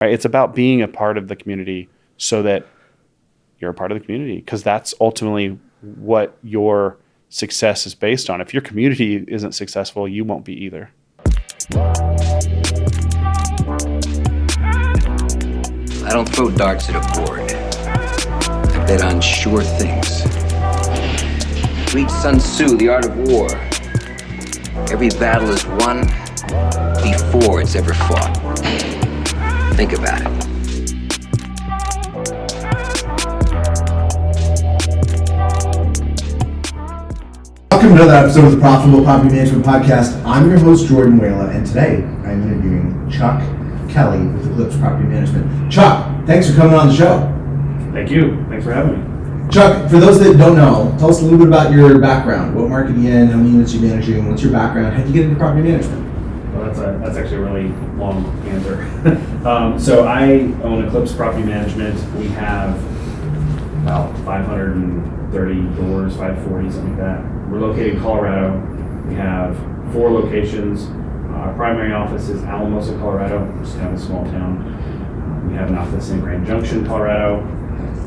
right? It's about being a part of the community so that you're a part of the community, because that's ultimately what your success is based on. If your community isn't successful, you won't be either. I don't throw darts at a board. I bet on sure things. Read Sun Tzu, The Art of War. Every battle is won before it's ever fought. Think about it. Welcome to another episode of the Profitable Property Management Podcast. I'm your host, Jordan Whala, and today I'm interviewing Chuck Kelley with Eclipse Property Management. Chuck, thanks for coming on the show. Thank you. Thanks for having me. Chuck, for those that don't know, tell us a little bit about your background. What market are you in? How many units are you managing? What's your background? How did you get into property management? Well, that's actually a really long answer. So I own Eclipse Property Management. We have about 530 doors, 540, something like that. We're located in Colorado. We have 4 locations. Our primary office is Alamosa, Colorado, which is kind of a small town. We have an office in Grand Junction, Colorado,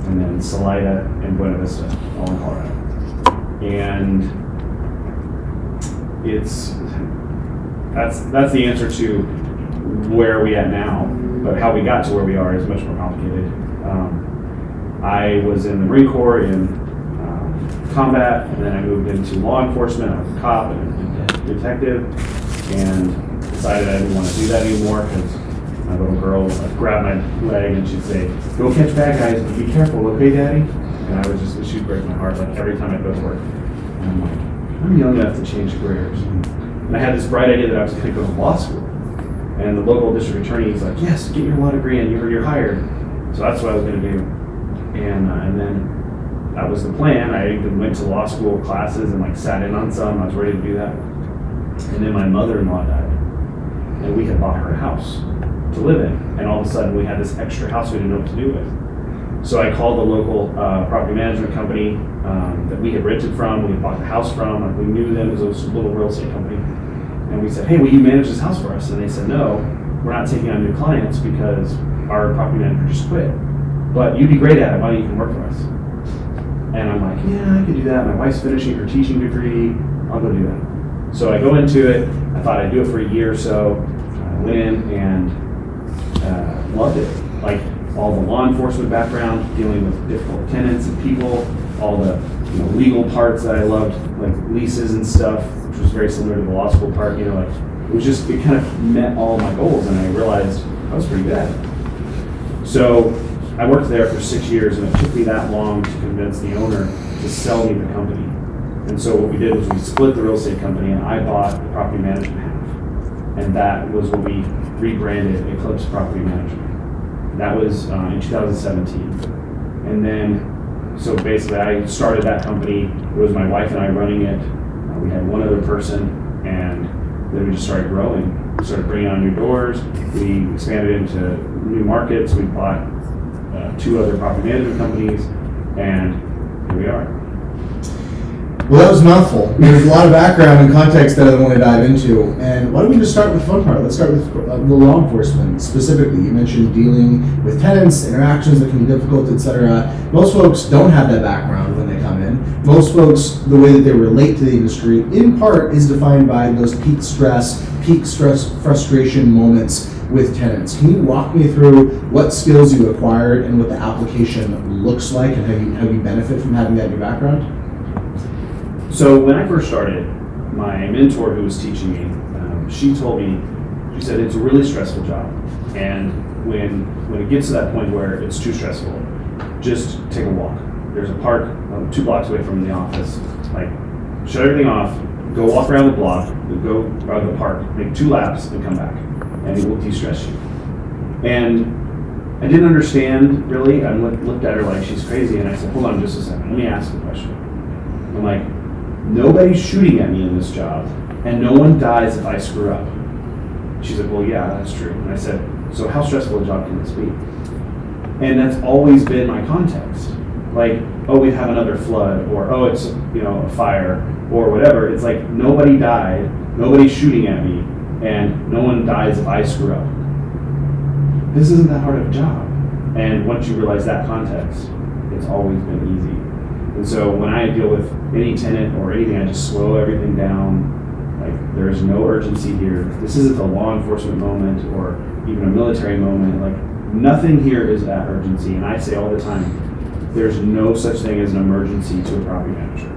and then Salida and Buena Vista, all in Colorado. And that's the answer to where are we at now, but how we got to where we are is much more complicated. I was in the Marine Corps in combat, and then I moved into law enforcement. I was a cop and a detective, and decided I didn't want to do that anymore because my little girl would grab my leg and she'd say, "Go catch bad guys, but be careful, okay, Daddy?" And she'd break my heart like every time I go to work. And I'm like, I'm young enough to change careers. And I had this bright idea that I was going to go to law school. And the local district attorney is like, "Yes, get your law degree and you're hired." So that's what I was going to do. And then that was the plan. I even went to law school classes and like sat in on some. I was ready to do that. And then my mother-in-law died. And we had bought her a house to live in. And all of a sudden we had this extra house we didn't know what to do with. So I called the local property management company that we had rented from, we had bought the house from. Like we knew them as a little real estate company. And we said, "Hey, will you manage this house for us?" And they said, "No, we're not taking on new clients because our property manager just quit. But you'd be great at it. Why don't you come work for us?" And I'm like, "Yeah, I could do that. My wife's finishing her teaching degree. I'll go do that." So I go into it. I thought I'd do it for a year or so. I went in and loved it. Like all the law enforcement background, dealing with difficult tenants and people, all the legal parts that I loved, like leases and stuff, which was very similar to the law school part. It kind of met all my goals, and I realized I was pretty good at it. So I worked there for 6 years, and it took me that long to convince the owner to sell me the company. And so what we did was we split the real estate company, and I bought the property management half. And that was when we rebranded Eclipse Property Management. That was in 2017. And then, so basically I started that company. It was my wife and I running it. We had one other person, and then we just started growing. We started bringing on new doors. We expanded into new markets. We bought 2 other property management companies, and here we are. Well, that was a mouthful. There's a lot of background and context that I want to dive into. And why don't we just start with the fun part? Let's start with the law enforcement specifically. You mentioned dealing with tenants, interactions that can be difficult, etc. Most folks don't have that background when they come in. Most folks, the way that they relate to the industry, in part, is defined by those peak stress, frustration moments with tenants. Can you walk me through what skills you acquired and what the application looks like, and how you benefit from having that in your background? So when I first started, my mentor who was teaching me, she told me, she said, it's a really stressful job. And when it gets to that point where it's too stressful, just take a walk. There's a park 2 blocks away from the office. Like, shut everything off, go walk around the block, go around the park, make 2 laps, and come back. And it will de-stress you. And I didn't understand, really. I looked at her like she's crazy, and I said, "Hold on just a second, let me ask a question." I'm like, nobody's shooting at me in this job, and no one dies if I screw up. She's like, "Well, yeah, that's true." And I said, "So how stressful a job can this be?" And that's always been my context. Like, oh, we have another flood, or oh, it's a fire, or whatever. It's like nobody died, nobody's shooting at me, and no one dies if I screw up. this isn't that hard of a job. And once you realize that context, it's always been easy. And so when I deal with any tenant or anything, I just slow everything down. Like, there is no urgency here. This isn't a law enforcement moment or even a military moment. Like, nothing here is at urgency. And I say all the time, there's no such thing as an emergency to a property manager.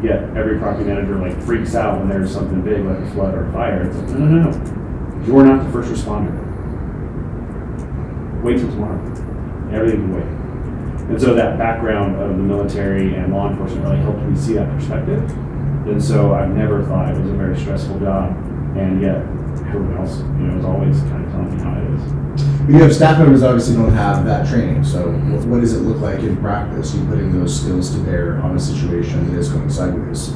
Yet every property manager like freaks out when there's something big like a flood or a fire. It's like, no. You're not the first responder. Wait till tomorrow. Everything can wait. And so that background of the military and law enforcement really helped me see that perspective. And so I've never thought it was a very stressful job, and yet everyone else, is always kind of telling me how it is. You have staff members obviously don't have that training, so what does it look like in practice, you putting those skills to bear on a situation that is going sideways?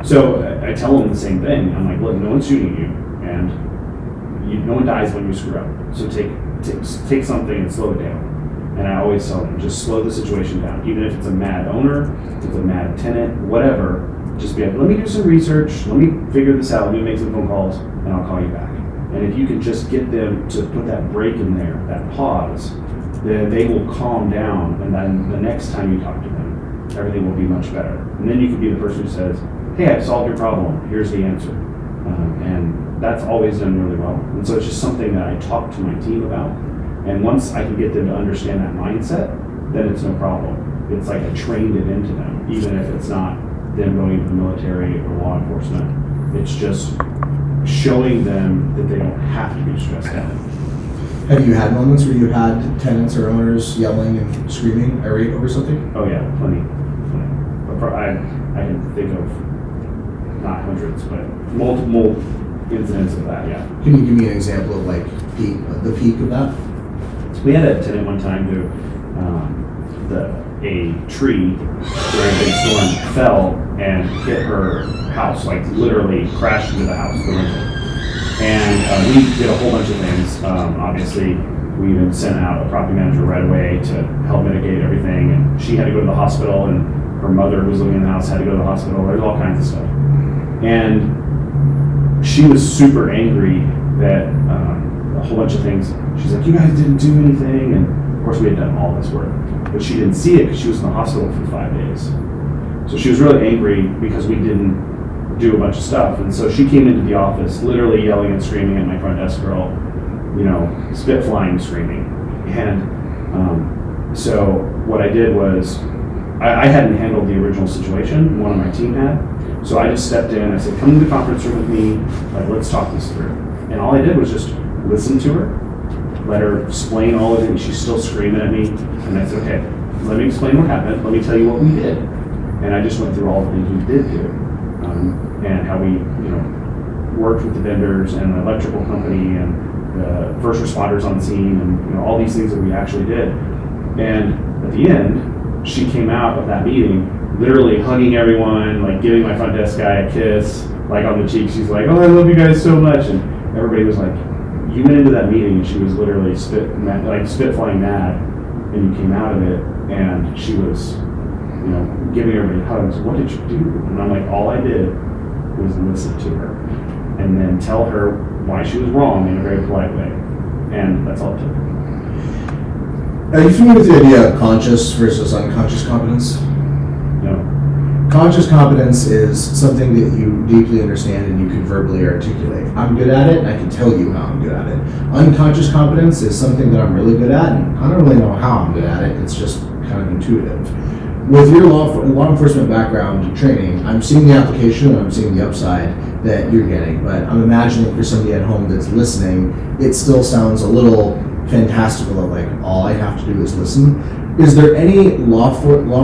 So I tell them the same thing. I'm like, look, no one's shooting you, and no one dies when you screw up. So take something and slow it down. And I always tell them, just slow the situation down. Even if it's a mad owner, if it's a mad tenant, whatever, just be like, let me do some research, let me figure this out, let me make some phone calls, and I'll call you back. And if you can just get them to put that break in there, that pause, then they will calm down, and then the next time you talk to them, everything will be much better. And then you can be the person who says, hey, I've solved your problem, here's the answer. And that's always done really well. And so it's just something that I talk to my team about. And once I can get them to understand that mindset, then it's no problem. It's like I trained it into them, even if it's not them going into the military or law enforcement. It's just showing them that they don't have to be stressed out. Have you had moments where you had tenants or owners yelling and screaming, irate over something? Oh yeah, plenty. I can think of not hundreds, but multiple incidents of that, yeah. Can you give me an example of like the peak of that? We had a tenant one time who a tree during a big storm fell and hit her house, like literally crashed into the house, the rental. And we did a whole bunch of things. Obviously, we even sent out a property manager right away to help mitigate everything. And she had to go to the hospital, and her mother who was living in the house had to go to the hospital. There's all kinds of stuff. And she was super angry that a whole bunch of things. She's like, you guys didn't do anything. And of course, we had done all this work. But she didn't see it because she was in the hospital for 5 days. So she was really angry because we didn't do a bunch of stuff. And so she came into the office literally yelling and screaming at my front desk girl, spit flying, screaming. And so what I did was, I hadn't handled the original situation, one of my team had. So I just stepped in, I said, come to the conference room with me, like, let's talk this through. And all I did was just listen to her, let her explain all of it, and she's still screaming at me. And I said, okay, let me explain what happened, let me tell you what we did. And I just went through all the things we did do, and how we, worked with the vendors and the electrical company and the first responders on the scene, and all these things that we actually did. And at the end, she came out of that meeting literally hugging everyone, like giving my front desk guy a kiss, like on the cheek. She's like, oh, I love you guys so much. And everybody was like, you went into that meeting and she was literally spit flying mad, and you came out of it and she was, giving everybody hugs. What did you do? And I'm like, all I did was listen to her and then tell her why she was wrong in a very polite way. And that's all it took. Are you familiar with the idea of conscious versus unconscious competence? No. Conscious competence is something that you deeply understand and you can verbally articulate. I'm good at it, and I can tell you how I'm good at it. Unconscious competence is something that I'm really good at, and I don't really know how I'm good at it. It's just kind of intuitive. With your law enforcement background training, I'm seeing the application and I'm seeing the upside that you're getting, but I'm imagining for somebody at home that's listening, it still sounds a little fantastical of like, all I have to do is listen. Is there any law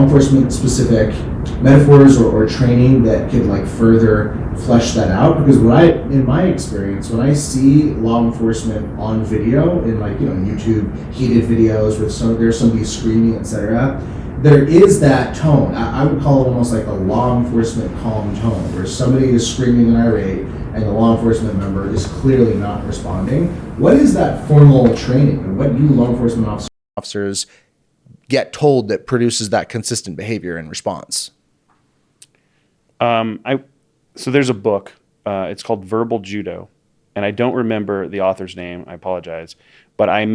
enforcement specific metaphors or training that could like further flesh that out? Because in my experience, when I see law enforcement on video in like, YouTube heated videos with there's somebody screaming, etc., there is that tone. I would call it almost like a law enforcement calm tone, where somebody is screaming and irate and the law enforcement member is clearly not responding. What is that formal training, and what do law enforcement officers get told that produces that consistent behavior and response? So there's a book. It's called Verbal Judo, and I don't remember the author's name. I apologize, but I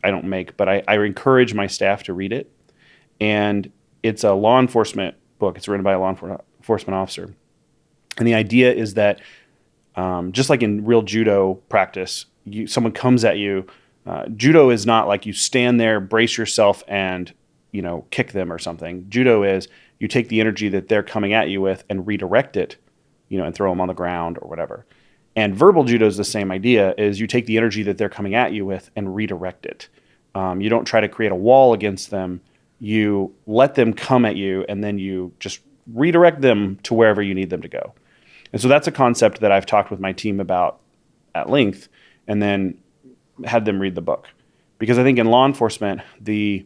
I don't make, but I encourage my staff to read it. And it's a law enforcement book. It's written by a law enforcement officer. And the idea is that just like in real judo practice, someone comes at you. Judo is not like you stand there, brace yourself, and kick them or something. Judo is you take the energy that they're coming at you with and redirect it, and throw them on the ground or whatever. And verbal judo is the same idea, is you take the energy that they're coming at you with and redirect it. You don't try to create a wall against them. You let them come at you, and then you just redirect them to wherever you need them to go. And so that's a concept that I've talked with my team about at length, and then had them read the book. Because I think in law enforcement, the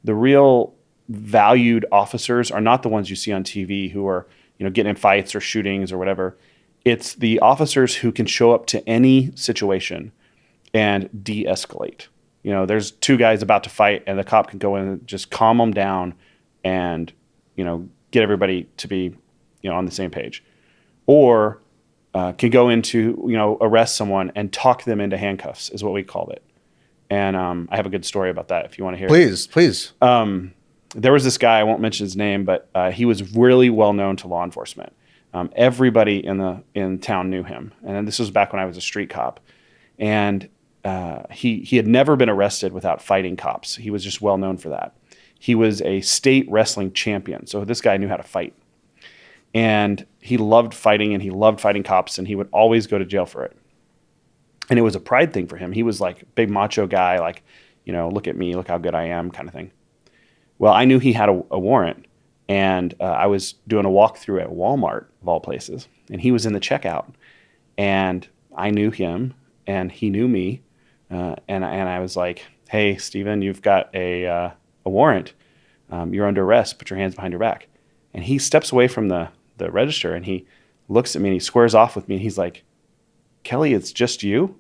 real valued officers are not the ones you see on TV who are getting in fights or shootings or whatever. It's the officers who can show up to any situation and de-escalate. There's two guys about to fight, and the cop can go in and just calm them down and get everybody to be on the same page. Or can go into arrest someone and talk them into handcuffs is what we called it. And I have a good story about that if you want to hear it. Please. There was this guy, I won't mention his name, but he was really well known to law enforcement. Everybody in town knew him. And this was back when I was a street cop. And he had never been arrested without fighting cops. He was just well known for that. He was a state wrestling champion. So this guy knew how to fight. And he loved fighting, and he loved fighting cops, and he would always go to jail for it. And it was a pride thing for him. He was like a big macho guy, like, look at me, look how good I am kind of thing. Well, I knew he had a warrant, and I was doing a walkthrough at Walmart, of all places, and he was in the checkout. And I knew him, and he knew me, and I was like, hey, Steven, you've got a warrant. You're under arrest. Put your hands behind your back. And he steps away from the register, and he looks at me, and he squares off with me, and he's like, Kelley, it's just you?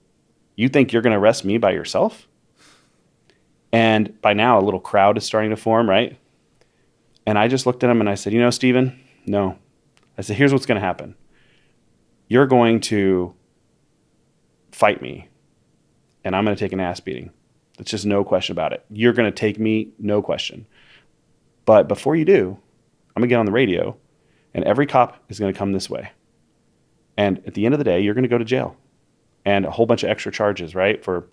You think you're going to arrest me by yourself? And by now, a little crowd is starting to form, right? And I just looked at him, and I said, Steven, no. I said, here's what's going to happen. You're going to fight me, and I'm going to take an ass beating. There's just no question about it. You're going to take me, no question. But before you do, I'm going to get on the radio, and every cop is going to come this way. And at the end of the day, you're going to go to jail. And a whole bunch of extra charges, right? For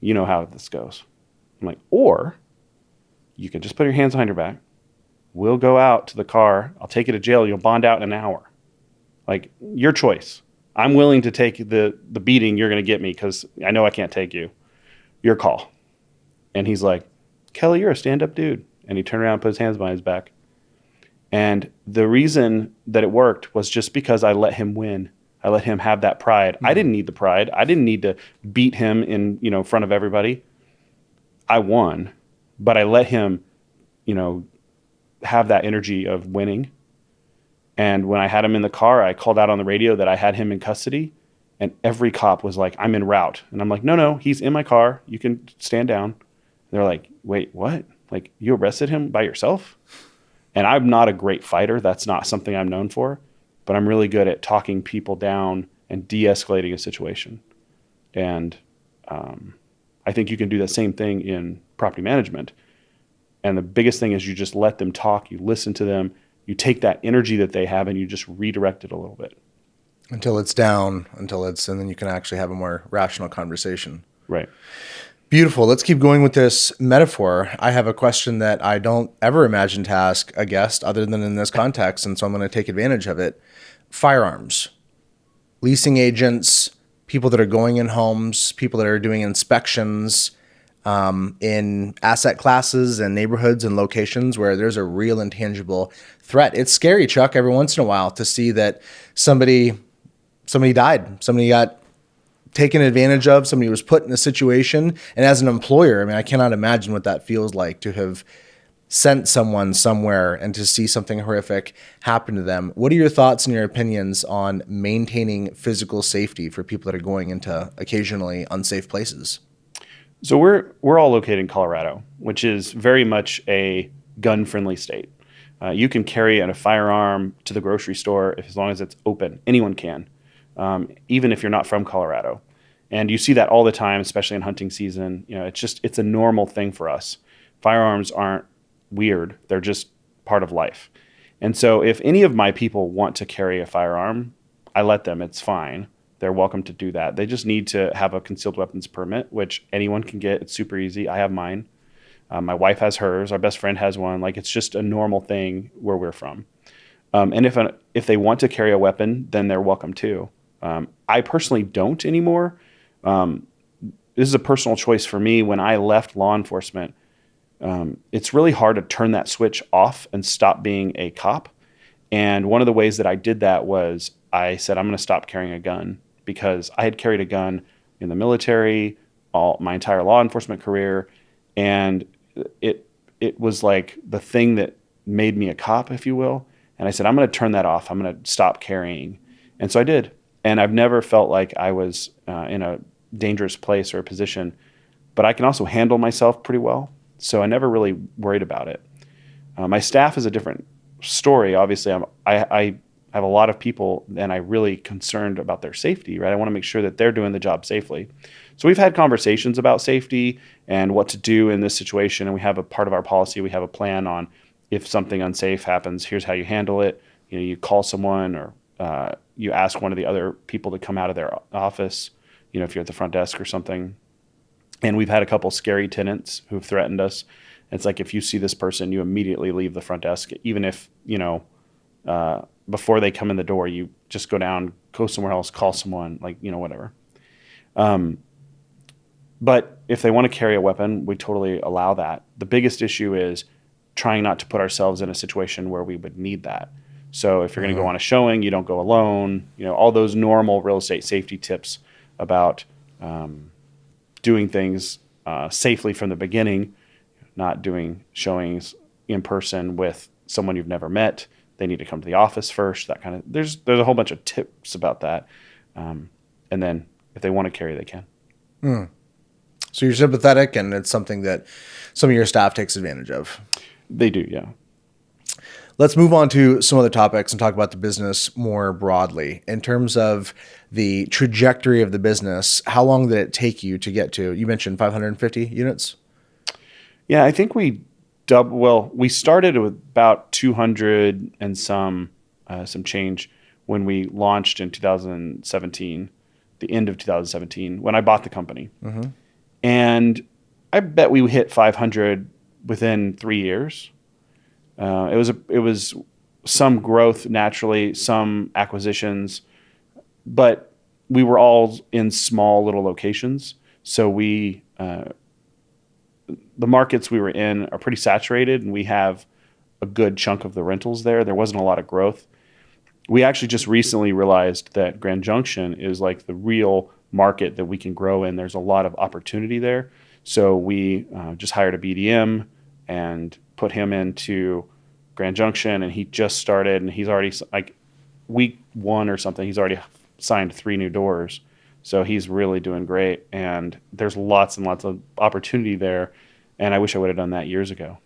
how this goes. I'm like, or you can just put your hands behind your back. We'll go out to the car. I'll take you to jail. You'll bond out in an hour. Like, your choice. I'm willing to take the beating you're going to get me because I know I can't take you. Your call. And he's like, Kelley, you're a stand-up dude. And he turned around and put his hands behind his back. And the reason that it worked was just because I let him win. I let him have that pride. Mm-hmm. I didn't need the pride. I didn't need to beat him in front of everybody. I won, but I let him, have that energy of winning. And when I had him in the car, I called out on the radio that I had him in custody, and every cop was like, I'm en route. And I'm like, no, he's in my car. You can stand down. And they're like, wait, what? Like, you arrested him by yourself? And I'm not a great fighter. That's not something I'm known for. But I'm really good at talking people down and de-escalating a situation. And I think you can do the same thing in property management. And the biggest thing is you just let them talk. You listen to them. You take that energy that they have and you just redirect it a little bit. Until it's down, and then you can actually have a more rational conversation. Right. Beautiful. Let's keep going with this metaphor. I have a question that I don't ever imagine to ask a guest other than in this context, and so I'm going to take advantage of it. Firearms, leasing agents, people that are going in homes, people that are doing inspections in asset classes and neighborhoods and locations where there's a real intangible threat. It's scary, Chuck, every once in a while to see that somebody died, somebody got taken advantage of, somebody was put in a situation. And as an employer, I cannot imagine what that feels like to have sent someone somewhere and to see something horrific happen to them. What are your thoughts and your opinions on maintaining physical safety for people that are going into occasionally unsafe places? So we're all located in Colorado, which is very much a gun-friendly state. You can carry a firearm to the grocery store as long as it's open. Anyone can. Even if you're not from Colorado. And you see that all the time, especially in hunting season. It's a normal thing for us. Firearms aren't weird. They're just part of life. And so if any of my people want to carry a firearm, I let them. It's fine. They're welcome to do that. They just need to have a concealed weapons permit, which anyone can get. It's super easy. I have mine. My wife has hers. Our best friend has one. Like, it's just a normal thing where we're from. And if they want to carry a weapon, then they're welcome too. I personally don't anymore. This is a personal choice for me. When I left law enforcement, it's really hard to turn that switch off and stop being a cop. And one of the ways that I did that was I said, I'm going to stop carrying a gun, because I had carried a gun in the military, my entire law enforcement career. And it was like the thing that made me a cop, if you will. And I said, I'm going to turn that off. I'm going to stop carrying. And so I did. And I've never felt like I was in a dangerous place or a position, but I can also handle myself pretty well. So I never really worried about it. My staff is a different story. Obviously, I have a lot of people, and I'm really concerned about their safety, right? I want to make sure that they're doing the job safely. So we've had conversations about safety and what to do in this situation. And we have a part of our policy. We have a plan on, if something unsafe happens, here's how you handle it. You call someone, or you ask one of the other people to come out of their office, if you're at the front desk or something. And we've had a couple scary tenants who've threatened us. It's like, if you see this person, you immediately leave the front desk, even if, before they come in the door, you just go down, go somewhere else, call someone, whatever. But if they want to carry a weapon, we totally allow that. The biggest issue is trying not to put ourselves in a situation where we would need that. So if you're going to go on a showing, you don't go alone. All those normal real estate safety tips about doing things safely from the beginning, not doing showings in person with someone you've never met. They need to come to the office first. That kind of there's a whole bunch of tips about that. And then if they want to carry, they can. So you're sympathetic, and it's something that some of your staff takes advantage of. They do, yeah. Let's move on to some other topics and talk about the business more broadly. In terms of the trajectory of the business, how long did it take you to get to? You mentioned 550 units? Yeah, I think we started with about 200 and some change when we launched in 2017, the end of 2017, when I bought the company. Mm-hmm. And I bet we hit 500 within 3 years. It was some growth naturally, some acquisitions, but we were all in small little locations. So the markets we were in are pretty saturated, and we have a good chunk of the rentals there. There wasn't a lot of growth. We actually just recently realized that Grand Junction is like the real market that we can grow in. There's a lot of opportunity there. So we just hired a BDM and put him into Grand Junction, and he just started, and he's already, like, week 1 or something, he's already signed 3 new doors. So he's really doing great, and there's lots and lots of opportunity there, and I wish I would have done that years ago.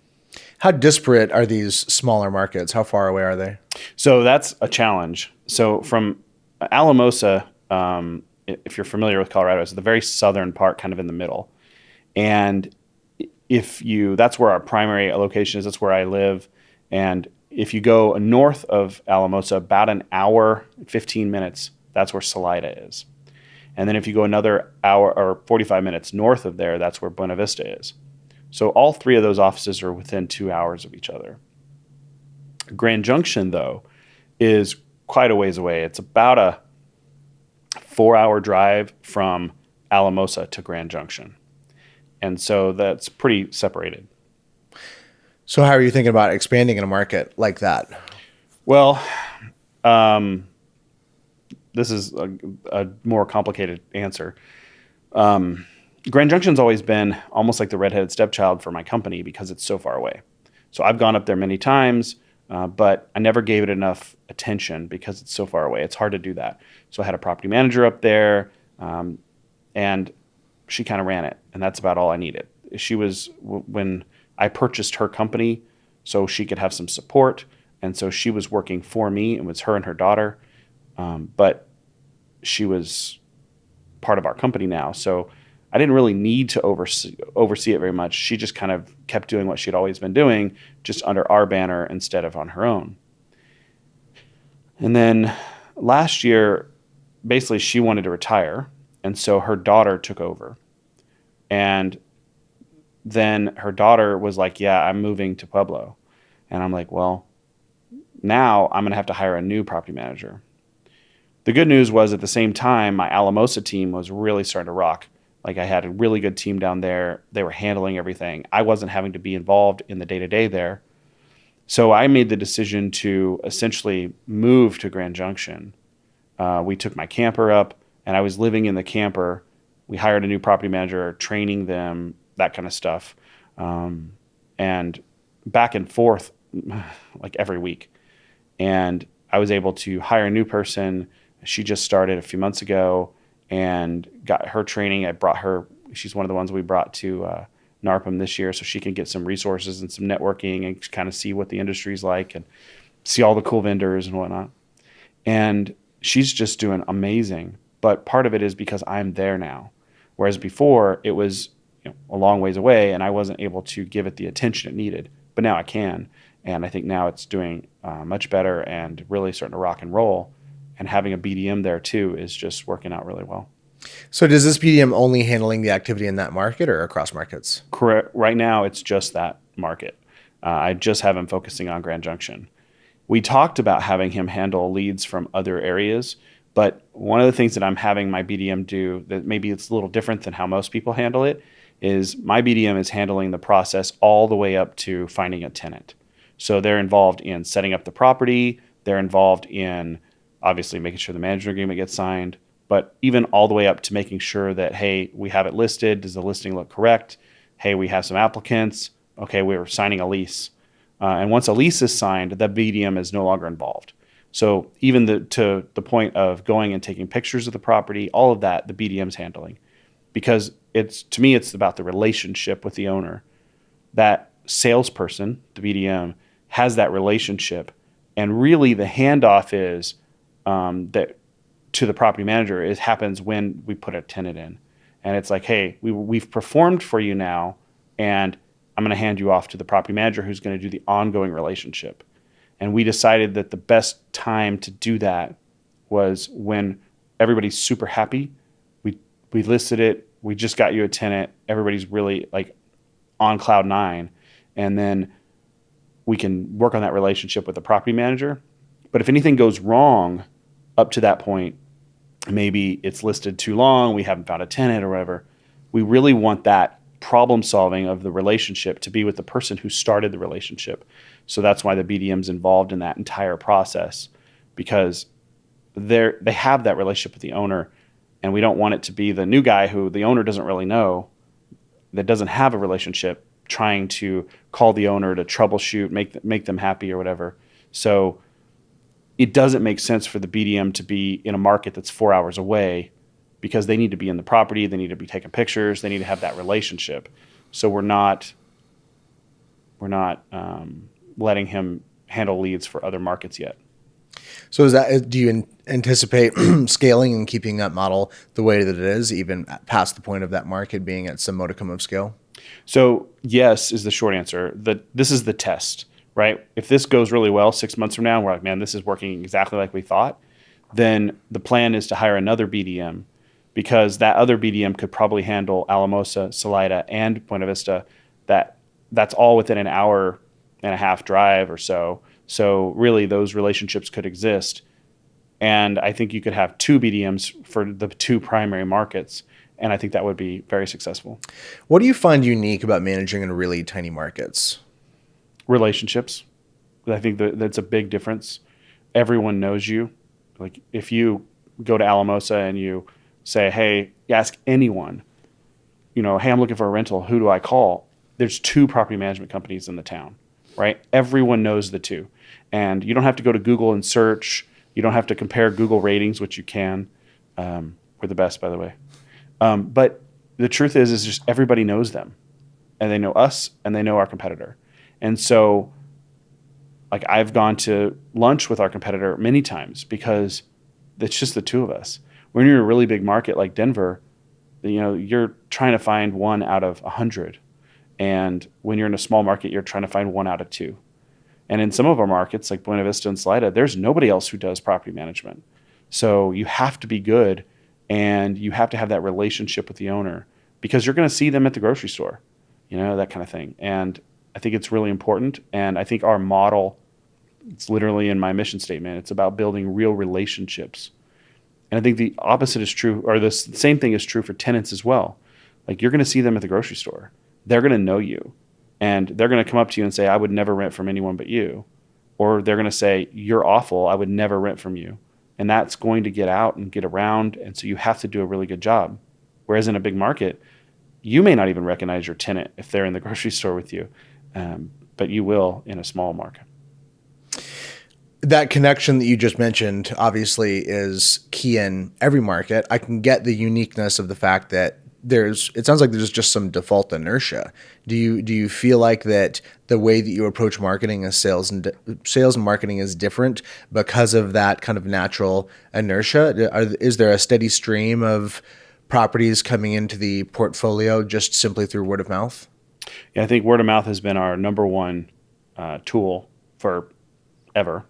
How disparate are these smaller markets? How far away are they? So that's a challenge. So from Alamosa, if you're familiar with Colorado, it's the very southern part, kind of in the middle. And that's where our primary location is. That's where I live. And if you go north of Alamosa, about an hour, 15 minutes, that's where Salida is. And then if you go another hour or 45 minutes north of there, that's where Buena Vista is. So all 3 of those offices are within 2 hours of each other. Grand Junction, though, is quite a ways away. It's about a 4-hour drive from Alamosa to Grand Junction. And so that's pretty separated. So how are you thinking about expanding in a market like that? Well, this is a more complicated answer. Grand Junction's always been almost like the redheaded stepchild for my company because it's so far away. So I've gone up there many times, but I never gave it enough attention because it's so far away. It's hard to do that. So I had a property manager up there, and she kind of ran it, and that's about all I needed. She was, when I purchased her company, so she could have some support, and so she was working for me. It was her and her daughter, but she was part of our company now. So I didn't really need to oversee it very much. She just kind of kept doing what she'd always been doing, just under our banner instead of on her own. And then last year, basically she wanted to retire. And so her daughter took over. And then her daughter was like, yeah, I'm moving to Pueblo. And I'm like, well, now I'm going to have to hire a new property manager. The good news was at the same time, my Alamosa team was really starting to rock. Like I had a really good team down there. They were handling everything. I wasn't having to be involved in the day-to-day there. So I made the decision to essentially move to Grand Junction. We took my camper up, and I was living in the camper. We hired a new property manager, training them, that kind of stuff. And back and forth like every week. And I was able to hire a new person. She just started a few months ago and got her training. I brought her, she's one of the ones we brought to NARPM this year so she can get some resources and some networking and kind of see what the industry's like and see all the cool vendors and whatnot. And she's just doing amazing. But part of it is because I'm there now. Whereas before it was a long ways away and I wasn't able to give it the attention it needed. But now I can. And I think now it's doing much better and really starting to rock and roll. And having a BDM there too is just working out really well. So does this BDM only handling the activity in that market or across markets? Correct. Right now, it's just that market. I just have him focusing on Grand Junction. We talked about having him handle leads from other areas, but one of the things that I'm having my BDM do that maybe it's a little different than how most people handle it is my BDM is handling the process all the way up to finding a tenant. So they're involved in setting up the property. They're involved in obviously making sure the management agreement gets signed, but even all the way up to making sure that, hey, we have it listed. Does the listing look correct? Hey, we have some applicants. Okay, we're signing a lease. And once a lease is signed, the BDM is no longer involved. So even to the point of going and taking pictures of the property, all of that, the BDM's handling. Because to me, it's about the relationship with the owner. That salesperson, the BDM, has that relationship. And really the handoff is that to the property manager happens when we put a tenant in. And it's like, hey, we've performed for you now, and I'm going to hand you off to the property manager who's going to do the ongoing relationship. And we decided that the best time to do that was when everybody's super happy. We listed it. We just got you a tenant. Everybody's really like on cloud nine. And then we can work on that relationship with the property manager. But if anything goes wrong up to that point, maybe it's listed too long, we haven't found a tenant or whatever, we really want that problem solving of the relationship to be with the person who started the relationship. So that's why the BDM's involved in that entire process, because they have that relationship with the owner, and we don't want it to be the new guy who the owner doesn't really know, that doesn't have a relationship, trying to call the owner to troubleshoot, make them happy or whatever. So it doesn't make sense for the BDM to be in a market that's 4 hours away, because they need to be in the property, they need to be taking pictures, they need to have that relationship. So we're not letting him handle leads for other markets yet. So do you anticipate scaling and keeping that model the way that it is, even past the point of that market being at some modicum of scale? So yes is the short answer. This is the test, right? If this goes really well 6 months from now, we're like, man, this is working exactly like we thought, then the plan is to hire another BDM, because that other BDM could probably handle Alamosa, Salida, and Buena Vista. That's all within an hour and a half drive or so. So really those relationships could exist. And I think you could have two BDMs for the two primary markets. And I think that would be very successful. What do you find unique about managing in really tiny markets? Relationships. I think that's a big difference. Everyone knows you. Like if you go to Alamosa and you say, hey, ask anyone, hey, I'm looking for a rental. Who do I call? There's two property management companies in the town, right? Everyone knows the two. And you don't have to go to Google and search. You don't have to compare Google ratings, which you can. We're the best, by the way. But the truth is just everybody knows them. And they know us and they know our competitor. And so like I've gone to lunch with our competitor many times because it's just the two of us. When you're in a really big market like Denver, you're trying to find 1 out of 100. And when you're in a small market, you're trying to find 1 out of 2. And in some of our markets, like Buena Vista and Salida, there's nobody else who does property management. So you have to be good, and you have to have that relationship with the owner, because you're going to see them at the grocery store, that kind of thing. And I think it's really important. And I think our model, it's literally in my mission statement, it's about building real relationships. And I think the opposite is true, or the same thing is true for tenants as well. Like, you're going to see them at the grocery store. They're going to know you. And they're going to come up to you and say, I would never rent from anyone but you. Or they're going to say, you're awful, I would never rent from you. And that's going to get out and get around. And so you have to do a really good job. Whereas in a big market, you may not even recognize your tenant if they're in the grocery store with you. But you will in a small market. That connection that you just mentioned obviously is key in every market. I can get the uniqueness of the fact that it sounds like there's just some default inertia. Do you feel like that the way that you approach marketing as sales and marketing is different because of that kind of natural inertia? Is there a steady stream of properties coming into the portfolio just simply through word of mouth? Yeah, I think word of mouth has been our number one tool forever.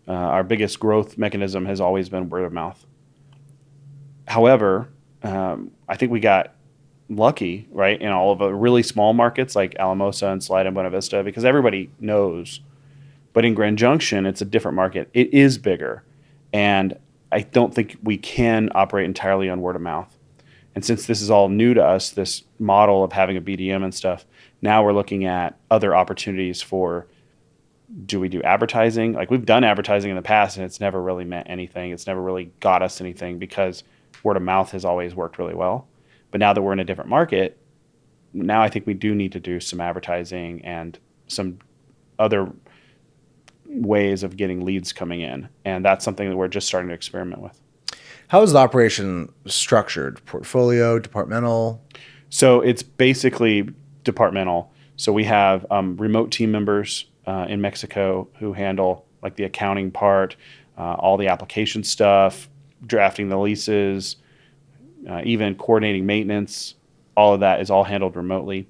Our biggest growth mechanism has always been word of mouth. However, I think we got lucky, right, in all of the really small markets like Alamosa and Salida and Buena Vista, because everybody knows. But in Grand Junction, it's a different market. It is bigger. And I don't think we can operate entirely on word of mouth. And since this is all new to us, this model of having a BDM and stuff, now we're looking at other opportunities for, do we do advertising? Like, we've done advertising in the past, and it's never really meant anything. It's never really got us anything, because word of mouth has always worked really well. But now that we're in a different market, now I think we do need to do some advertising and some other ways of getting leads coming in. And that's something that we're just starting to experiment with. How is the operation structured? Portfolio, departmental? So it's basically departmental. So we have remote team members in Mexico who handle like the accounting part, all the application stuff, drafting the leases, even coordinating maintenance. All of that is all handled remotely.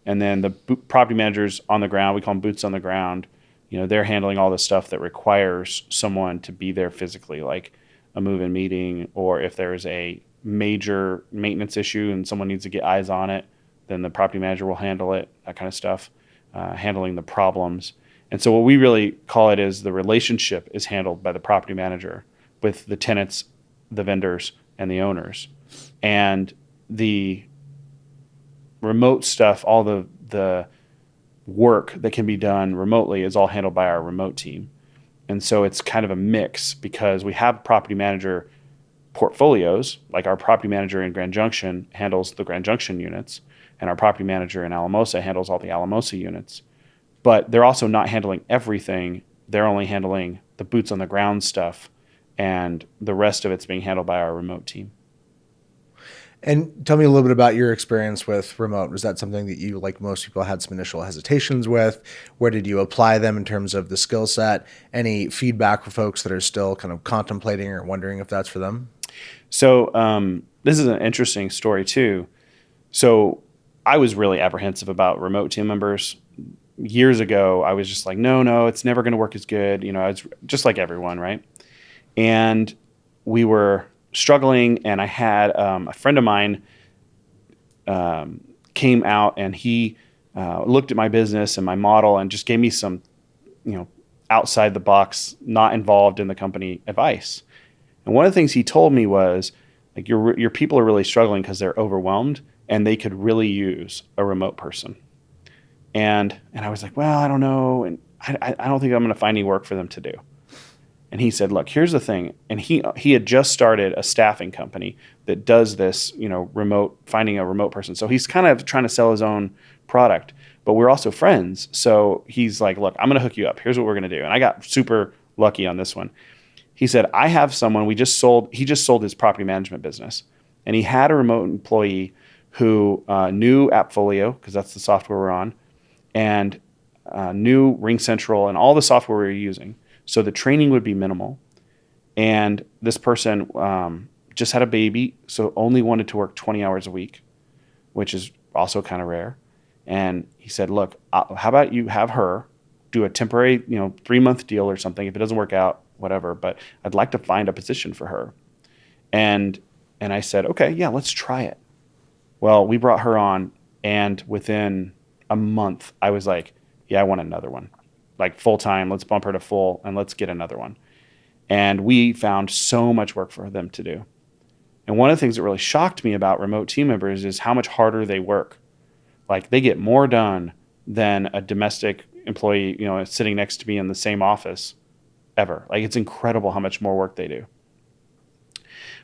And then the property managers on the ground, we call them boots on the ground, they're handling all the stuff that requires someone to be there physically, like a move-in meeting, or if there's a major maintenance issue and someone needs to get eyes on it, then the property manager will handle it, that kind of stuff, handling the problems. And so what we really call it is the relationship is handled by the property manager with the tenants, the vendors, and the owners. And the remote stuff, all the work that can be done remotely is all handled by our remote team. And so it's kind of a mix, because we have property manager portfolios, like our property manager in Grand Junction handles the Grand Junction units, and our property manager in Alamosa handles all the Alamosa units. But they're also not handling everything. They're only handling the boots on the ground stuff, and the rest of it's being handled by our remote team. And tell me a little bit about your experience with remote. Was that something that you, like most people, had some initial hesitations with? Where did you apply them in terms of the skill set? Any feedback for folks that are still kind of contemplating or wondering if that's for them? So this is an interesting story too. So I was really apprehensive about remote team members. Years ago, I was just like, no, it's never going to work as good. I was just like everyone, right? And we were struggling, and I had a friend of mine came out, and he looked at my business and my model and just gave me some, outside the box, not involved in the company advice. And one of the things he told me was, like, your people are really struggling because they're overwhelmed, and they could really use a remote person. And I was like, well, I don't know, and I don't think I'm going to find any work for them to do. And he said, look, here's the thing. And he had just started a staffing company that does this, finding a remote person. So he's kind of trying to sell his own product, but we're also friends. So he's like, look, I'm going to hook you up. Here's what we're going to do. And I got super lucky on this one. He said, I have someone he just sold his property management business. And he had a remote employee who knew AppFolio, because that's the software we're on, and knew RingCentral and all the software we were using. So the training would be minimal. And this person just had a baby, so only wanted to work 20 hours a week, which is also kind of rare. And he said, look, how about you have her do a temporary, 3-month deal or something. If it doesn't work out, whatever, but I'd like to find a position for her. And I said, okay, yeah, let's try it. Well, we brought her on, and within a month, I was like, yeah, I want another one. Like full time, let's bump her to full and let's get another one. And we found so much work for them to do. And one of the things that really shocked me about remote team members is how much harder they work. Like they get more done than a domestic employee, sitting next to me in the same office ever. Like it's incredible how much more work they do.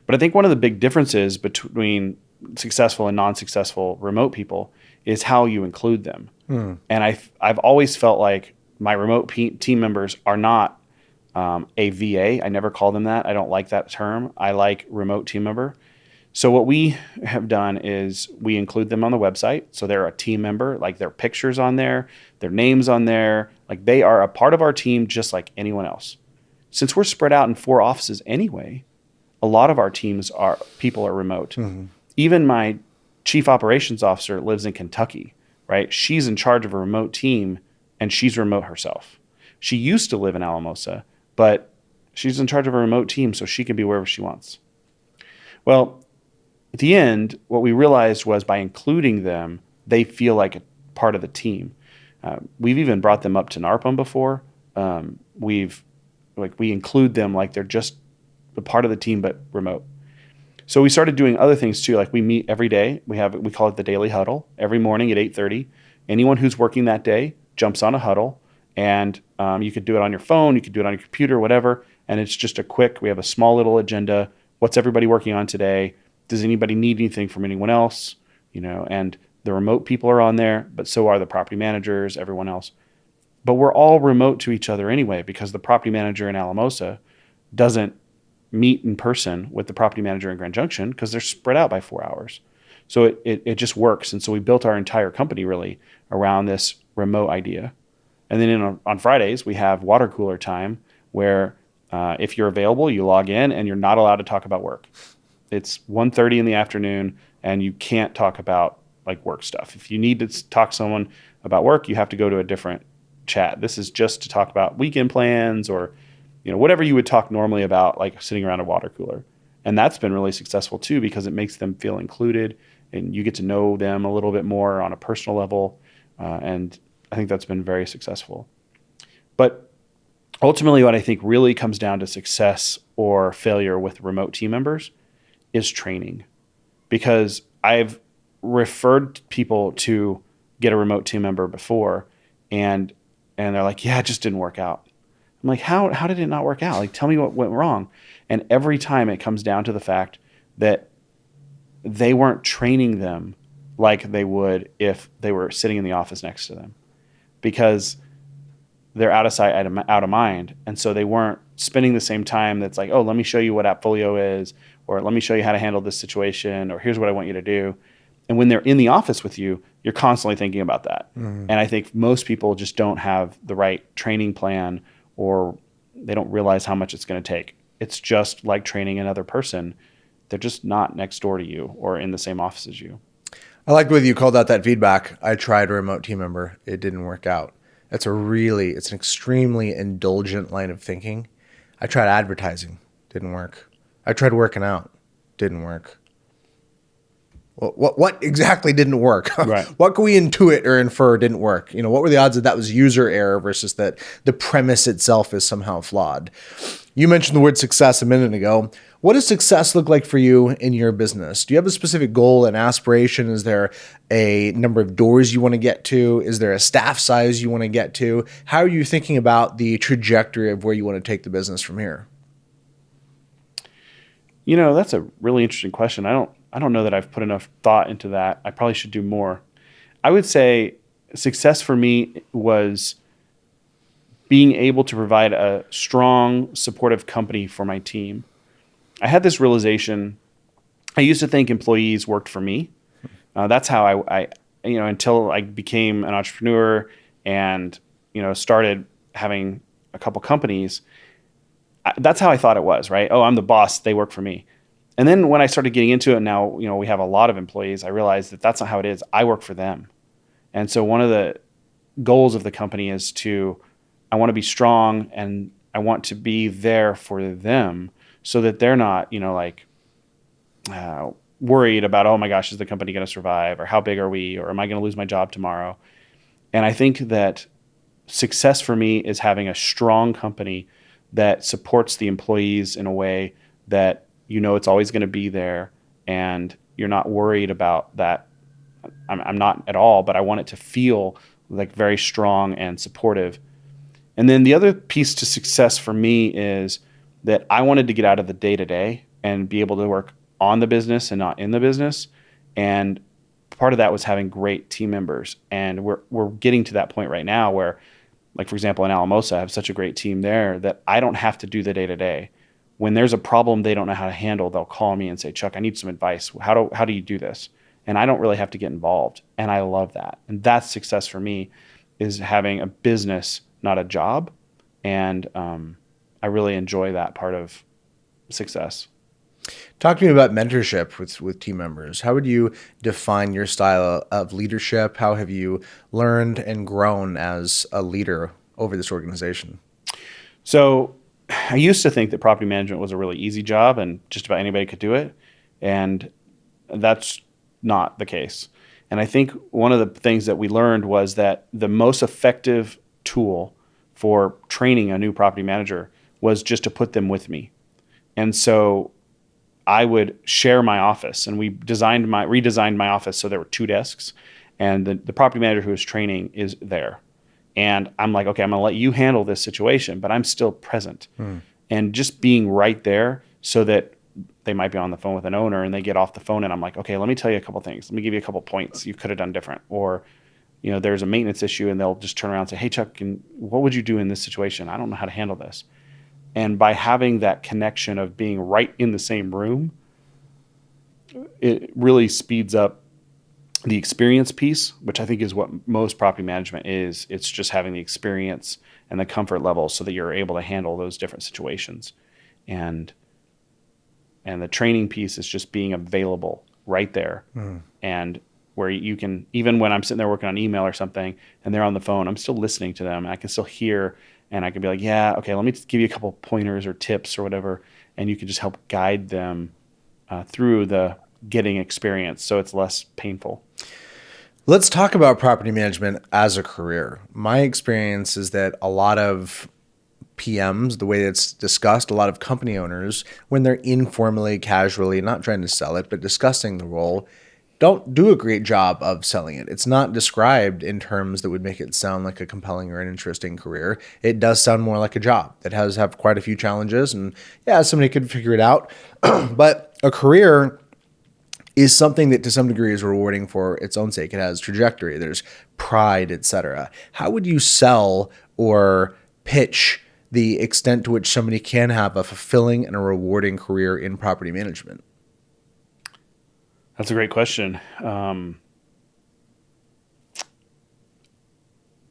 But I think one of the big differences between successful and non-successful remote people is how you include them. And I've always felt like my remote team members are not a VA. I never call them that. I don't like that term. I like remote team member. So what we have done is we include them on the website. So they're a team member, like their pictures on there, their names on there, like they are a part of our team just like anyone else. Since we're spread out in 4 offices anyway, a lot of our people are remote. Mm-hmm. Even my chief operations officer lives in Kentucky, right? She's in charge of a remote team and she's remote herself. She used to live in Alamosa, but she's in charge of a remote team so she can be wherever she wants. Well, at the end, what we realized was by including them, they feel like a part of the team. We've even brought them up to NARPM before. We include them like they're just a part of the team, but remote. So we started doing other things too. Like we meet every day. We call it the daily huddle every morning at 8:30. Anyone who's working that day jumps on a huddle, and you could do it on your phone. You could do it on your computer, whatever. And it's just we have a small little agenda. What's everybody working on today? Does anybody need anything from anyone else? And the remote people are on there, but so are the property managers, everyone else. But we're all remote to each other anyway, because the property manager in Alamosa doesn't meet in person with the property manager in Grand Junction because they're spread out by 4 hours. So it just works. And so we built our entire company really around this remote idea. And then on Fridays, we have water cooler time where if you're available, you log in and you're not allowed to talk about work. It's 1:30 in the afternoon and you can't talk about like work stuff. If you need to talk to someone about work, you have to go to a different chat. This is just to talk about weekend plans or whatever you would talk normally about, like sitting around a water cooler. And that's been really successful too, because it makes them feel included and you get to know them a little bit more on a personal level. And I think that's been very successful. But ultimately, what I think really comes down to success or failure with remote team members is training. Because I've referred people to get a remote team member before, and they're like, yeah, it just didn't work out. I'm like, how did it not work out? Like, tell me what went wrong. And every time it comes down to the fact that they weren't training them like they would if they were sitting in the office next to them, because they're out of sight, out of mind. And so they weren't spending the same time that's like, oh, let me show you what Appfolio is, or let me show you how to handle this situation, or here's what I want you to do. And when they're in the office with you, you're constantly thinking about that. Mm-hmm. And I think most people just don't have the right training plan, or they don't realize how much it's going to take. It's just like training another person. They're just not next door to you or in the same office as you. I like the way you called out that feedback. I tried a remote team member. It didn't work out. It's an extremely indulgent line of thinking. I tried advertising. Didn't work. I tried working out. Didn't work. What exactly didn't work? Right. What can we intuit or infer didn't work? What were the odds that was user error versus that the premise itself is somehow flawed? You mentioned the word success a minute ago. What does success look like for you in your business? Do you have a specific goal and aspiration? Is there a number of doors you want to get to? Is there a staff size you want to get to? How are you thinking about the trajectory of where you want to take the business from here? That's a really interesting question. I don't know that I've put enough thought into that. I probably should do more. I would say success for me was being able to provide a strong, supportive company for my team. I had this realization. I used to think employees worked for me. That's how I until I became an entrepreneur and, started having a couple companies. That's how I thought it was, right? Oh, I'm the boss. They work for me. And then when I started getting into it, now, you know, we have a lot of employees, I realized that that's not how it is. I work for them. And so one of the goals of the company is I want to be strong, and I want to be there for them so that they're not, you know, like worried about, oh my gosh, is the company going to survive, or how big are we, or am I going to lose my job tomorrow? And I think that success for me is having a strong company that supports the employees in a way that, you know, it's always going to be there, and you're not worried about that. I'm not at all, but I want it to feel like very strong and supportive. And then the other piece to success for me is that I wanted to get out of the day-to-day and be able to work on the business and not in the business. And part of that was having great team members. And we're getting to that point right now where, like, for example, in Alamosa, I have such a great team there that I don't have to do the day-to-day. When there's a problem they don't know how to handle, they'll call me and say, Chuck, I need some advice. How do you do this? And I don't really have to get involved. And I love that. And that's success for me, is having a business, not a job. And I really enjoy that part of success. Talk to me about mentorship with team members. How would you define your style of leadership? How have you learned and grown as a leader over this organization? So I used to think that property management was a really easy job and just about anybody could do it. And that's not the case. And I think one of the things that we learned was that the most effective tool for training a new property manager was just to put them with me. And so I would share my office, and we redesigned my office so there were 2 desks, and the property manager who was training is there. And I'm like, okay, I'm going to let you handle this situation, but I'm still present. And just being right there, so that they might be on the phone with an owner and they get off the phone, and I'm like, okay, let me tell you a couple things. Let me give you a couple points you could have done different. Or, you know, there's a maintenance issue and they'll just turn around and say, hey, Chuck, what would you do in this situation? I don't know how to handle this. And by having that connection of being right in the same room, it really speeds up the experience piece, which I think is what most property management is. It's just having the experience and the comfort level so that you're able to handle those different situations. And the training piece is just being available right there. And where you can, even when I'm sitting there working on email or something and they're on the phone, I'm still listening to them. I can still hear, and I can be like, yeah, okay, let me give you a couple pointers or tips or whatever. And you can just help guide them through the getting experience so it's less painful. Let's talk about property management as a career. My experience is that a lot of PMs, the way it's discussed, a lot of company owners, when they're informally, casually, not trying to sell it, but discussing the role, don't do a great job of selling it. It's not described in terms that would make it sound like a compelling or an interesting career. It does sound more like a job that have quite a few challenges, and yeah, somebody could figure it out. But a career is something that to some degree is rewarding for its own sake. It has trajectory, there's pride, etc. How would you sell or pitch the extent to which somebody can have a fulfilling and a rewarding career in property management? That's a great question. I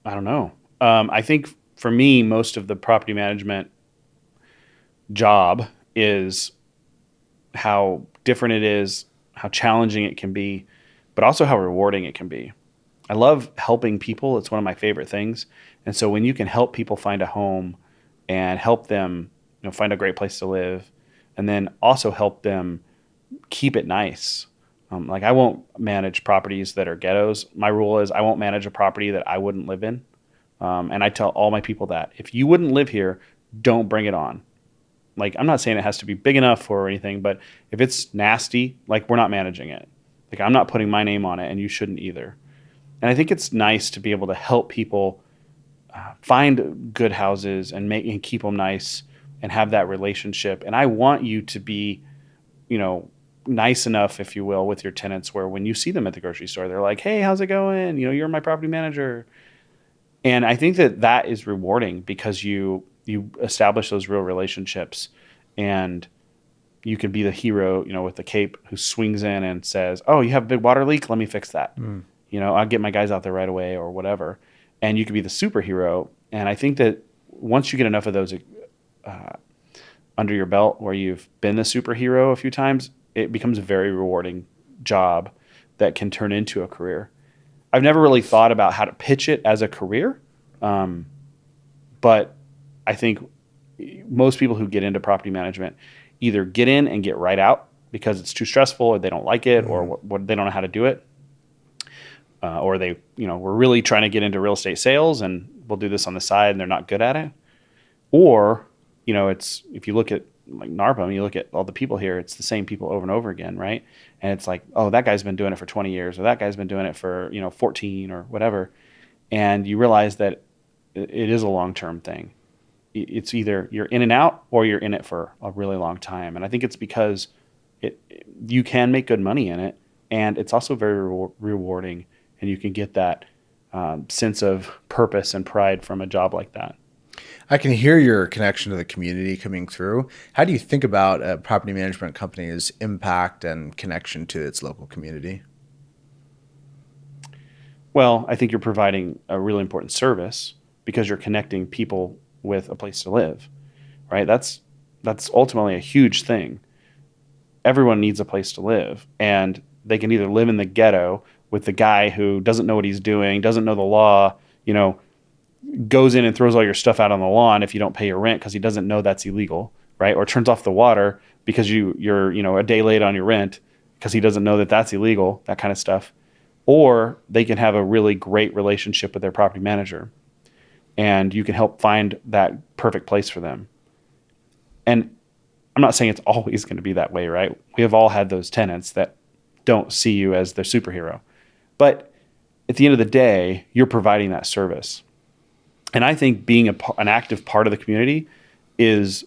don't know. I think for me, most of the property management job is how different it is, how challenging it can be, but also how rewarding it can be. I love helping people. It's one of my favorite things. And so when you can help people find a home and help them, you know, find a great place to live, and then also help them keep it nice. Like, I won't manage properties that are ghettos. My rule is I won't manage a property that I wouldn't live in. And I tell all my people that if you wouldn't live here, don't bring it on. Like, I'm not saying it has to be big enough or anything, but if it's nasty, like, we're not managing it. Like, I'm not putting my name on it, and you shouldn't either. And I think it's nice to be able to help people find good houses and keep them nice and have that relationship. And I want you to be, you know, nice enough, if you will, with your tenants where when you see them at the grocery store, they're like, hey, how's it going? You know, you're my property manager. And I think that is rewarding because you establish those real relationships, and you can be the hero, you know, with the cape who swings in and says, oh, you have a big water leak? Let me fix that. You know, I'll get my guys out there right away or whatever. And you can be the superhero. And I think that once you get enough of those under your belt where you've been the superhero a few times, it becomes a very rewarding job that can turn into a career. I've never really thought about how to pitch it as a career, but I think most people who get into property management either get in and get right out because it's too stressful, or they don't like it, or what they don't know how to do it, or they, we're really trying to get into real estate sales and we'll do this on the side and they're not good at it. Or, it's, if you look at like NARPM, you look at all the people here, it's the same people over and over again, right? And it's like, oh, that guy's been doing it for 20 years, or that guy's been doing it for, 14 or whatever. And you realize that it is a long-term thing. It's either you're in and out or you're in it for a really long time. And I think it's because you can make good money in it, and it's also very rewarding, and you can get that sense of purpose and pride from a job like that. I can hear your connection to the community coming through. How do you think about a property management company's impact and connection to its local community? Well, I think you're providing a really important service because you're connecting people with a place to live, right? That's ultimately a huge thing. Everyone needs a place to live, and they can either live in the ghetto with the guy who doesn't know what he's doing, doesn't know the law, goes in and throws all your stuff out on the lawn if you don't pay your rent because he doesn't know that's illegal, right? Or turns off the water because you're a day late on your rent because he doesn't know that that's illegal, that kind of stuff. Or they can have a really great relationship with their property manager, and you can help find that perfect place for them. And I'm not saying it's always going to be that way, right? We have all had those tenants that don't see you as their superhero. But at the end of the day, you're providing that service. And I think being an active part of the community is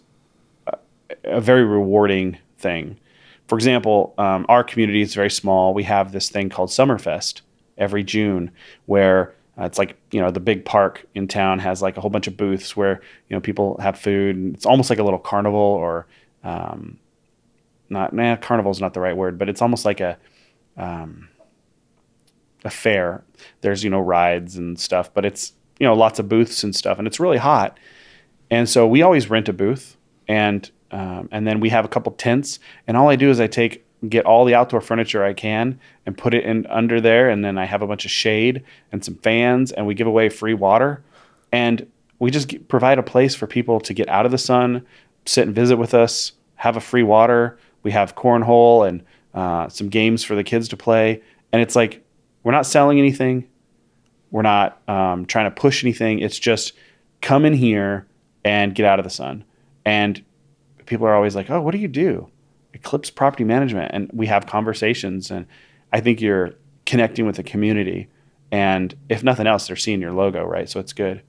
a very rewarding thing. For example, our community is very small. We have this thing called Summerfest every June where it's like, the big park in town has like a whole bunch of booths where, people have food. And it's almost like a little carnival, or carnival is not the right word, but it's almost like a fair. There's, rides and stuff, but it's, lots of booths and stuff, and it's really hot. And so we always rent a booth, and then we have a couple tents, and all I do is get all the outdoor furniture I can and put it in under there, and then I have a bunch of shade and some fans, and we give away free water, and we just provide a place for people to get out of the sun, sit and visit with us, have a free water. We have cornhole and some games for the kids to play, and it's like we're not selling anything. We're not trying to push anything. It's just come in here and get out of the sun. And people are always like, oh, what do you do? Eclipse Property Management. And we have conversations, and I think you're connecting with the community. And if nothing else, they're seeing your logo, right? So it's good.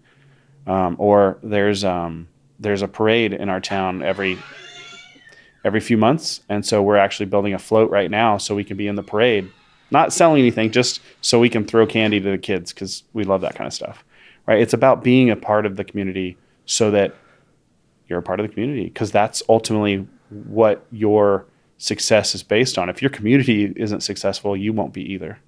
Or there's a parade in our town every few months. And so we're actually building a float right now so we can be in the parade. Not selling anything, just so we can throw candy to the kids because we love that kind of stuff, right? It's about being a part of the community so that you're a part of the community, because that's ultimately what your success is based on. If your community isn't successful, you won't be either.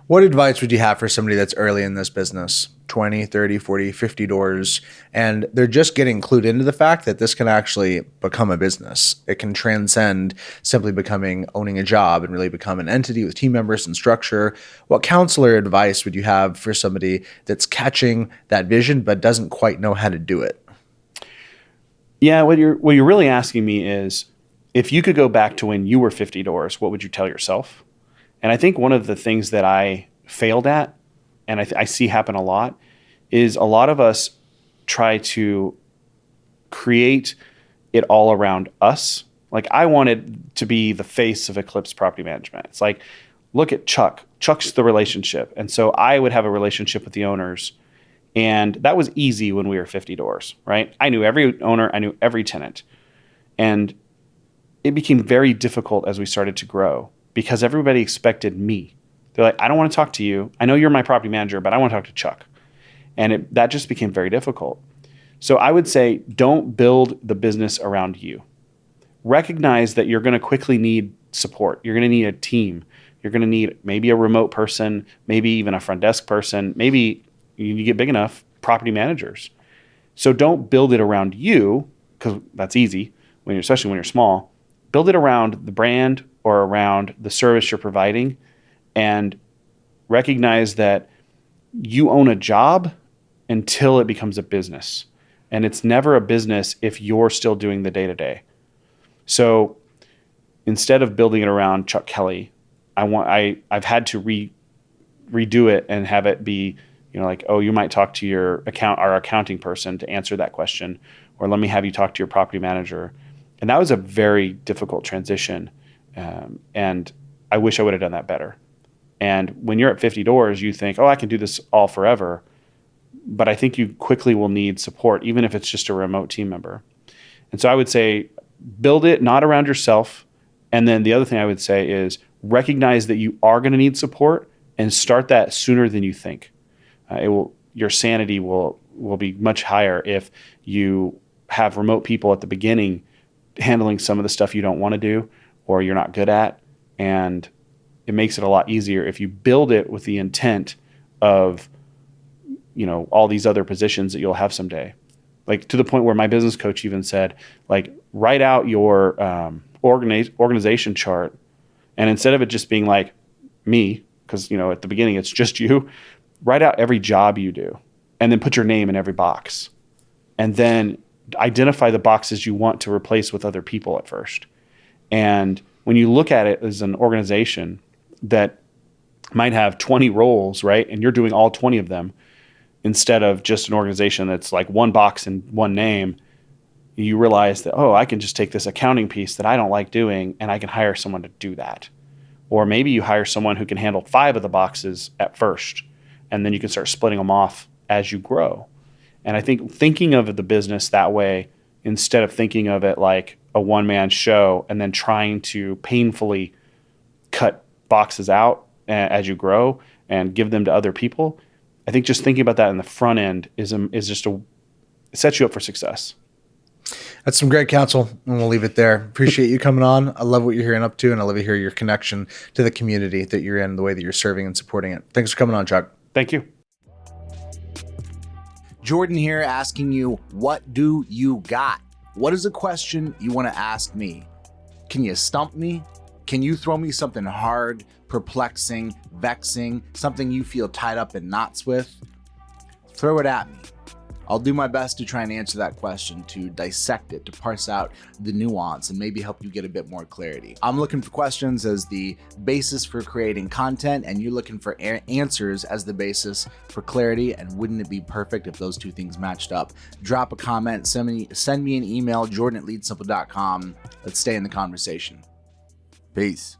What advice would you have for somebody that's early in this business, 20, 30, 40, 50 doors, and they're just getting clued into the fact that this can actually become a business? It can transcend simply owning a job and really become an entity with team members and structure. What counselor advice would you have for somebody that's catching that vision but doesn't quite know how to do it? Yeah, what you're really asking me is, if you could go back to when you were 50 doors, what would you tell yourself? And I think one of the things that I failed at, and I see happen a lot, is a lot of us try to create it all around us. Like, I wanted to be the face of Eclipse Property Management. It's like, look at Chuck. Chuck's the relationship. And so I would have a relationship with the owners. And that was easy when we were 50 doors, right? I knew every owner. I knew every tenant. And it became very difficult as we started to grow, because everybody expected me. They're like, I don't want to talk to you. I know you're my property manager, but I want to talk to Chuck. And that just became very difficult. So I would say, don't build the business around you. Recognize that you're going to quickly need support. You're going to need a team. You're going to need maybe a remote person, maybe even a front desk person, maybe you get big enough, property managers. So don't build it around you, because because that's easy especially when you're small. Build it around the brand or around the service you're providing, and recognize that you own a job until it becomes a business. And it's never a business if you're still doing the day-to-day. So instead of building it around Chuck Kelley, I've had to redo it and have it be, like, oh, you might talk to our accounting person to answer that question, or let me have you talk to your property manager. And that was a very difficult transition. And I wish I would have done that better. And when you're at 50 doors, you think, oh, I can do this all forever. But I think you quickly will need support, even if it's just a remote team member. And so I would say, build it not around yourself. And then the other thing I would say is recognize that you are going to need support, and start that sooner than you think. Your sanity will be much higher if you have remote people at the beginning handling some of the stuff you don't want to do or you're not good at. And it makes it a lot easier if you build it with the intent of, all these other positions that you'll have someday. Like, to the point where my business coach even said, like, write out your organization chart. And instead of it just being like me, because, at the beginning it's just you, write out every job you do and then put your name in every box. And then identify the boxes you want to replace with other people at first. And when you look at it as an organization that might have 20 roles, right? And you're doing all 20 of them, instead of just an organization that's like one box and one name, you realize that, oh, I can just take this accounting piece that I don't like doing and I can hire someone to do that. Or maybe you hire someone who can handle 5 of the boxes at first, and then you can start splitting them off as you grow. And I think thinking of the business that way, instead of thinking of it like a one-man show and then trying to painfully cut boxes out as you grow and give them to other people, I think just thinking about that in the front end is just it sets you up for success. That's some great counsel, and we'll leave it there. Appreciate you coming on. I love what you're hearing up to, and I love to hear your connection to the community that you're in, the way that you're serving and supporting it. Thanks for coming on, Chuck. Thank you. Jordan here, asking you, what do you got? What is a question you want to ask me? Can you stump me? Can you throw me something hard, perplexing, vexing, something you feel tied up in knots with? Throw it at me. I'll do my best to try and answer that question, to dissect it, to parse out the nuance, and maybe help you get a bit more clarity. I'm looking for questions as the basis for creating content, and you're looking for answers as the basis for clarity. And wouldn't it be perfect if those two things matched up? Drop a comment, send me an email, jordan@leadsimple.com. Let's stay in the conversation. Peace.